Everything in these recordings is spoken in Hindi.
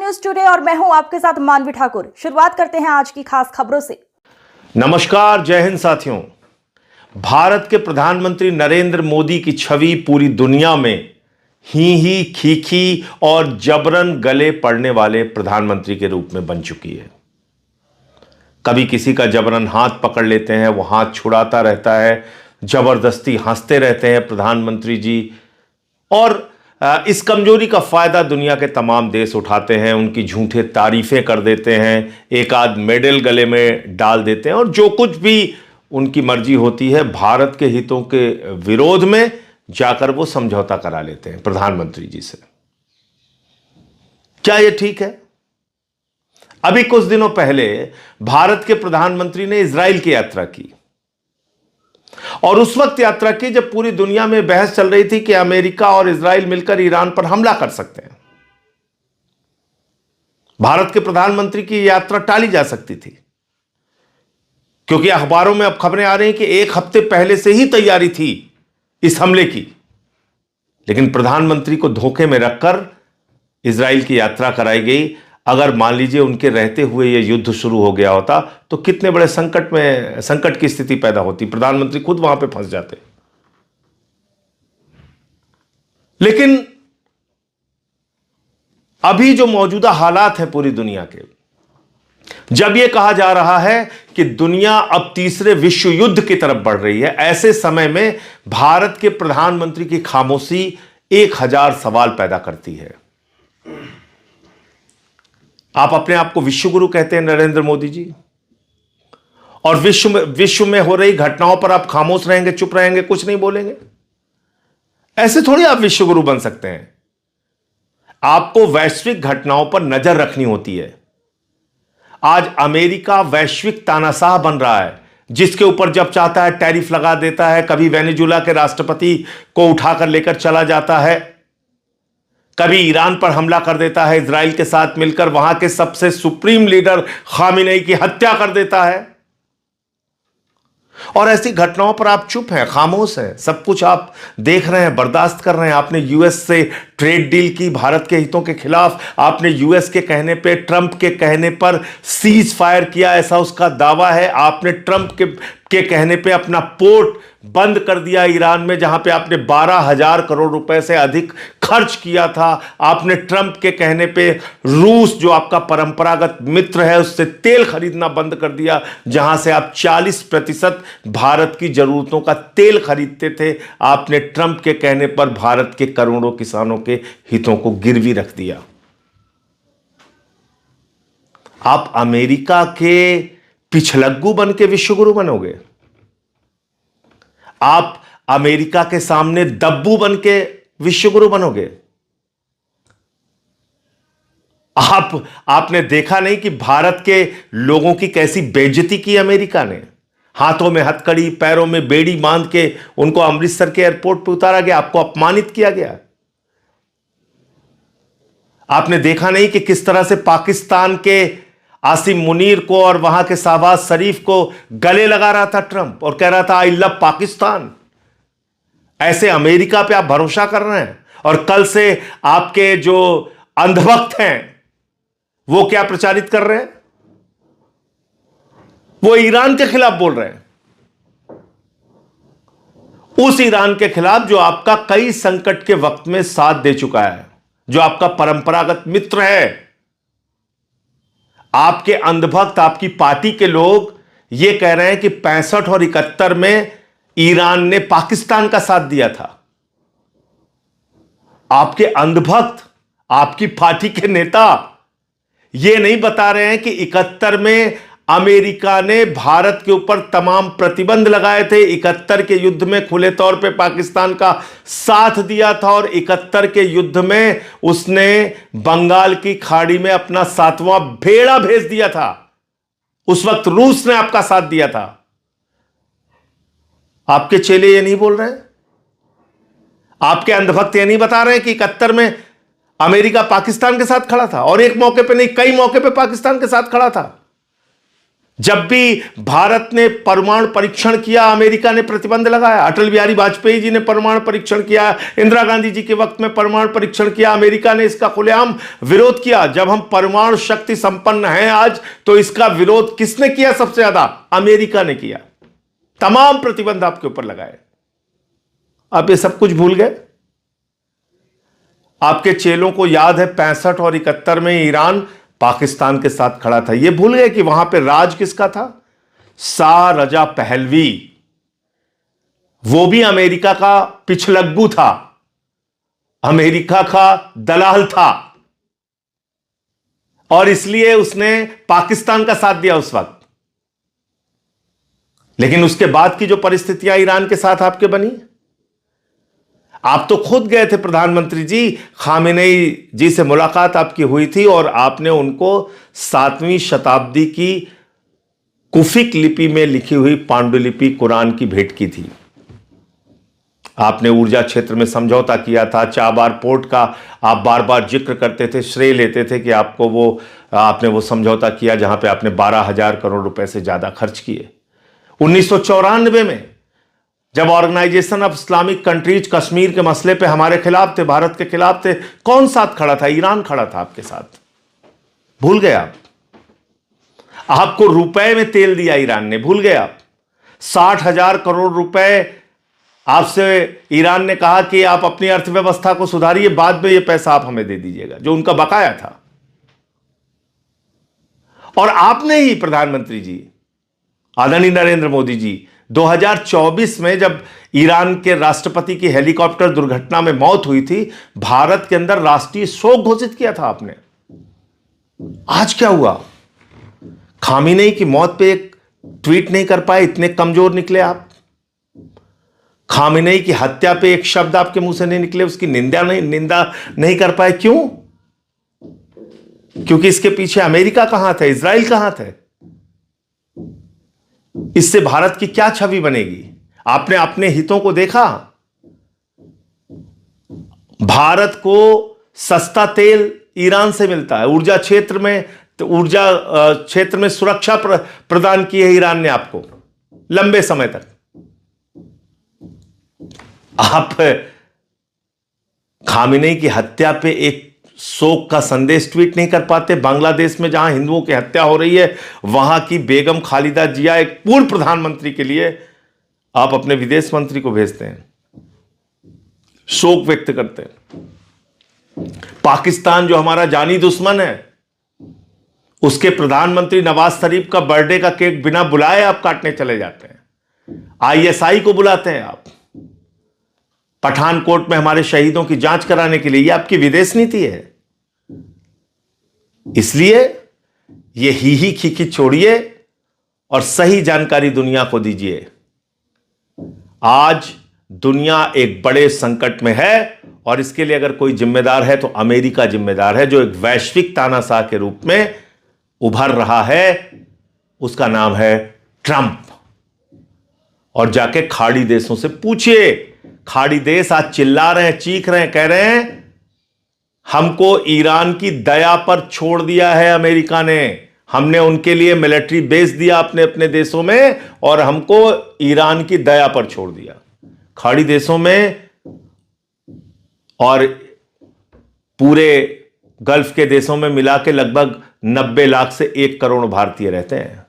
न्यूज टुडे और मैं हूं आपके साथ मानवी ठाकुर। शुरुआत करते हैं आज की खास खबरों से। नमस्कार, जय हिंद साथियों। भारत के प्रधानमंत्री नरेंद्र मोदी की छवि पूरी दुनिया में ही खीखी और जबरन गले पड़ने वाले प्रधानमंत्री के रूप में बन चुकी है। कभी किसी का जबरन हाथ पकड़ लेते हैं, वो हाथ छुड़ाता रहता है, जबरदस्ती हंसते रहते हैं प्रधानमंत्री जी, और इस कमजोरी का फायदा दुनिया के तमाम देश उठाते हैं, उनकी झूठे तारीफें कर देते हैं, एक आध मेडल गले में डाल देते हैं और जो कुछ भी उनकी मर्जी होती है भारत के हितों के विरोध में जाकर वो समझौता करा लेते हैं प्रधानमंत्री जी से। क्या यह ठीक है? अभी कुछ दिनों पहले भारत के प्रधानमंत्री ने इजराइल की यात्रा की और उस वक्त यात्रा की जब पूरी दुनिया में बहस चल रही थी कि अमेरिका और इजराइल मिलकर ईरान पर हमला कर सकते हैं। भारत के प्रधानमंत्री की यात्रा टाली जा सकती थी क्योंकि अखबारों में अब खबरें आ रही हैं कि एक हफ्ते पहले से ही तैयारी थी इस हमले की, लेकिन प्रधानमंत्री को धोखे में रखकर इजराइल की यात्रा कराई गई। अगर मान लीजिए उनके रहते हुए यह युद्ध शुरू हो गया होता तो कितने बड़े संकट की स्थिति पैदा होती, प्रधानमंत्री खुद वहां पे फंस जाते। लेकिन अभी जो मौजूदा हालात हैं पूरी दुनिया के, जब यह कहा जा रहा है कि दुनिया अब तीसरे विश्व युद्ध की तरफ बढ़ रही है, ऐसे समय में भारत के प्रधानमंत्री की खामोशी 1000 सवाल पैदा करती है। आप अपने आप को विश्वगुरु कहते हैं नरेंद्र मोदी जी, और विश्व में हो रही घटनाओं पर आप खामोश रहेंगे, चुप रहेंगे, कुछ नहीं बोलेंगे। ऐसे थोड़ी आप विश्वगुरु बन सकते हैं। आपको वैश्विक घटनाओं पर नजर रखनी होती है। आज अमेरिका वैश्विक तानाशाह बन रहा है, जिसके ऊपर जब चाहता है टैरिफ लगा देता है, कभी वेनेजुला के राष्ट्रपति को उठाकर लेकर चला जाता है, कभी ईरान पर हमला कर देता है, इजराइल के साथ मिलकर वहां के सबसे सुप्रीम लीडर खामिनेई की हत्या कर देता है। और ऐसी घटनाओं पर आप चुप हैं, खामोश हैं, सब कुछ आप देख रहे हैं, बर्दाश्त कर रहे हैं। आपने यूएस से ट्रेड डील की भारत के हितों के खिलाफ, आपने यूएस के कहने पे, ट्रंप के कहने पर सीज फायर किया, ऐसा उसका दावा है। आपने ट्रंप के कहने पे अपना पोर्ट बंद कर दिया ईरान में, जहां पे आपने 12,000 करोड़ रुपए से अधिक खर्च किया था। आपने ट्रंप के कहने पे रूस, जो आपका परंपरागत मित्र है, उससे तेल खरीदना बंद कर दिया, जहां से आप 40% भारत की जरूरतों का तेल खरीदते थे। आपने ट्रंप के कहने पर भारत के करोड़ों किसानों के हितों को गिरवी रख दिया। आप अमेरिका के पिछलग्गू बन के विश्वगुरु बनोगे? आप अमेरिका के सामने दब्बू बन के विश्वगुरु बनोगे? आपने देखा नहीं कि भारत के लोगों की कैसी बेइज्जती की अमेरिका ने? हाथों में हथकड़ी, पैरों में बेड़ी बांध के उनको अमृतसर के एयरपोर्ट पर उतारा गया, आपको अपमानित किया गया। आपने देखा नहीं कि किस तरह से पाकिस्तान के आसिम मुनीर को और वहां के शहबाज शरीफ को गले लगा रहा था ट्रंप और कह रहा था आई लव पाकिस्तान। ऐसे अमेरिका पे आप भरोसा कर रहे हैं, और कल से आपके जो अंधभक्त हैं वो क्या प्रचारित कर रहे हैं? वो ईरान के खिलाफ बोल रहे हैं, उस ईरान के खिलाफ जो आपका कई संकट के वक्त में साथ दे चुका है, जो आपका परंपरागत मित्र है। आपके अंधभक्त, आपकी पार्टी के लोग ये कह रहे हैं कि 65 और 71 में ईरान ने पाकिस्तान का साथ दिया था। आपके अंधभक्त, आपकी पार्टी के नेता ये नहीं बता रहे हैं कि 71 में अमेरिका ने भारत के ऊपर तमाम प्रतिबंध लगाए थे, 71 के युद्ध में खुले तौर पे पाकिस्तान का साथ दिया था, और 71 के युद्ध में उसने बंगाल की खाड़ी में अपना 7वां भेड़ा भेज दिया था। उस वक्त रूस ने आपका साथ दिया था। आपके चेले ये नहीं बोल रहे हैं? आपके अंधभक्त ये नहीं बता रहे हैं कि 71 में अमेरिका पाकिस्तान के साथ खड़ा था, और एक मौके पे नहीं, कई मौके पे पाकिस्तान के साथ खड़ा था? जब भी भारत ने परमाणु परीक्षण किया, अमेरिका ने प्रतिबंध लगाया। अटल बिहारी वाजपेयी जी ने परमाणु परीक्षण किया, इंदिरा गांधी जी के वक्त में परमाणु परीक्षण किया, अमेरिका ने इसका खुलेआम विरोध किया। जब हम परमाणु शक्ति संपन्न हैं आज, तो इसका विरोध किसने किया? सबसे ज्यादा अमेरिका ने किया। तमाम प्रतिबंध आपके ऊपर लगाए। आप ये सब कुछ भूल गए। आपके चेलों को याद है 65 और 71 में ईरान पाकिस्तान के साथ खड़ा था। ये भूल गए कि वहां पे राज किसका था? Shah Reza Pahlavi. वो भी अमेरिका का पिछलग्गू था, अमेरिका का दलाल था, और इसलिए उसने पाकिस्तान का साथ दिया उस वक्त। लेकिन उसके बाद की जो परिस्थितियां ईरान के साथ आपके बनी, आप तो खुद गए थे प्रधानमंत्री जी, खामेनेई जी से मुलाकात आपकी हुई थी और आपने उनको 7वीं शताब्दी की कुफिक लिपि में लिखी हुई पांडुलिपि कुरान की भेंट की थी। आपने ऊर्जा क्षेत्र में समझौता किया था। चाबार पोर्ट का आप बार बार जिक्र करते थे, श्रेय लेते थे कि आपने वो समझौता किया जहां पे आपने 12,000 करोड़ रुपए से ज्यादा खर्च किए। 1994 में जब organisation of Islamic countries Kashmir के मसले पे हमारे खिलाफ थे, भारत के खिलाफ थे, कौन साथ खड़ा था? ईरान खड़ा था आपके साथ। भूल गए आप? आपको रुपए में तेल दिया ईरान ने, भूल गए आप? 60,000 करोड़ रुपए आपसे ईरान ने कहा कि आप अपनी अर्थव्यवस्था को सुधारिए, बाद में यह पैसा आप हमें दे दीजिएगा, जो उनका बकाया था। और आपने ही प्रधानमंत्री जी, आदरणीय नरेंद्र मोदी जी, 2024 में जब ईरान के राष्ट्रपति की हेलीकॉप्टर दुर्घटना में मौत हुई थी, भारत के अंदर राष्ट्रीय शोक घोषित किया था आपने। आज क्या हुआ? खामेनेई की मौत पे एक ट्वीट नहीं कर पाए, इतने कमजोर निकले आप। खामेनेई की हत्या पे एक शब्द आपके मुंह से नहीं निकले, उसकी निंदा नहीं कर पाए। क्यों? क्योंकि इसके पीछे अमेरिका कहां था, इजराइल कहां थे? इससे भारत की क्या छवि बनेगी? आपने अपने हितों को देखा। भारत को सस्ता तेल ईरान से मिलता है, ऊर्जा क्षेत्र में सुरक्षा प्रदान की है ईरान ने आपको लंबे समय तक। आप खामेनेई की हत्या पे एक शोक का संदेश ट्वीट नहीं कर पाते। बांग्लादेश में जहां हिंदुओं की हत्या हो रही है, वहां की बेगम खालिदा जिया, एक पूर्व प्रधानमंत्री के लिए आप अपने विदेश मंत्री को भेजते हैं, शोक व्यक्त करते हैं। पाकिस्तान जो हमारा जानी दुश्मन है, उसके प्रधानमंत्री नवाज शरीफ का बर्थडे का केक बिना बुलाए आप काटने चले जाते हैं। आईएसआई को बुलाते हैं आप पठानकोट में हमारे शहीदों की जांच कराने के लिए। यह आपकी विदेश नीति है। इसलिए ये ही खीखी छोड़िए और सही जानकारी दुनिया को दीजिए। आज दुनिया एक बड़े संकट में है और इसके लिए अगर कोई जिम्मेदार है तो अमेरिका जिम्मेदार है, जो एक वैश्विक तानाशाह के रूप में उभर रहा है। उसका नाम है ट्रंप। और जाके खाड़ी देशों से पूछिए। खाड़ी देश आज चिल्ला रहे हैं, चीख रहे हैं, कह रहे हैं हमको ईरान की दया पर छोड़ दिया है अमेरिका ने। हमने उनके लिए मिलिट्री बेस दिया अपने अपने देशों में और हमको ईरान की दया पर छोड़ दिया। खाड़ी देशों में और पूरे गल्फ के देशों में मिला के लगभग 90 लाख से 1 करोड़ भारतीय रहते हैं।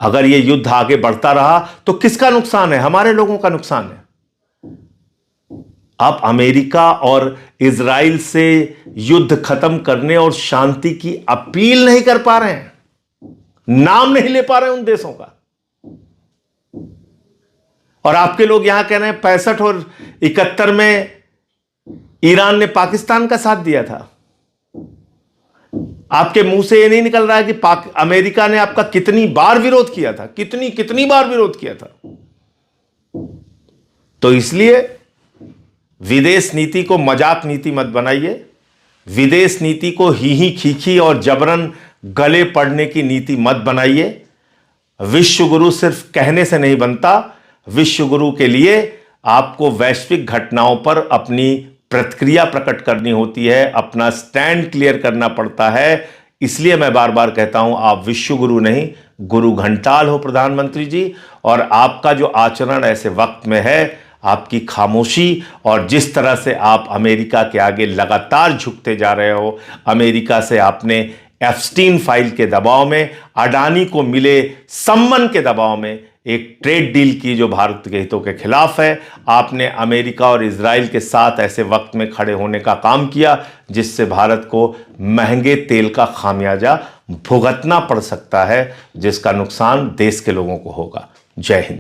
अगर यह युद्ध आगे बढ़ता रहा तो किसका नुकसान है? हमारे लोगों का नुकसान है। आप अमेरिका और इजराइल से युद्ध खत्म करने और शांति की अपील नहीं कर पा रहे हैं, नाम नहीं ले पा रहे हैं उन देशों का। और आपके लोग यहां कह रहे हैं 65 और 71 में ईरान ने पाकिस्तान का साथ दिया था। आपके मुंह से यह नहीं निकल रहा है कि अमेरिका ने आपका कितनी बार विरोध किया था, कितनी बार विरोध किया था। तो इसलिए विदेश नीति को मजाक नीति मत बनाइए। विदेश नीति को ही खीखी और जबरन गले पड़ने की नीति मत बनाइए। विश्व गुरु सिर्फ कहने से नहीं बनता। विश्व गुरु के लिए आपको वैश्विक घटनाओं पर अपनी प्रतिक्रिया प्रकट करनी होती है, अपना स्टैंड क्लियर करना पड़ता है। इसलिए मैं बार बार कहता हूं, आप विश्व गुरु नहीं, गुरु घंटाल हो प्रधानमंत्री जी। और आपका जो आचरण ऐसे वक्त में है, आपकी खामोशी और जिस तरह से आप अमेरिका के आगे लगातार झुकते जा रहे हो, अमेरिका से आपने एप्स्टीन फाइल के दबाव में, अडानी को मिले सम्मन के दबाव में एक ट्रेड डील की जो भारत के हितों के खिलाफ है, आपने अमेरिका और इजराइल के साथ ऐसे वक्त में खड़े होने का काम किया जिससे भारत को महंगे तेल का खामियाजा भुगतना पड़ सकता है, जिसका नुकसान देश के लोगों को होगा। जय हिंद।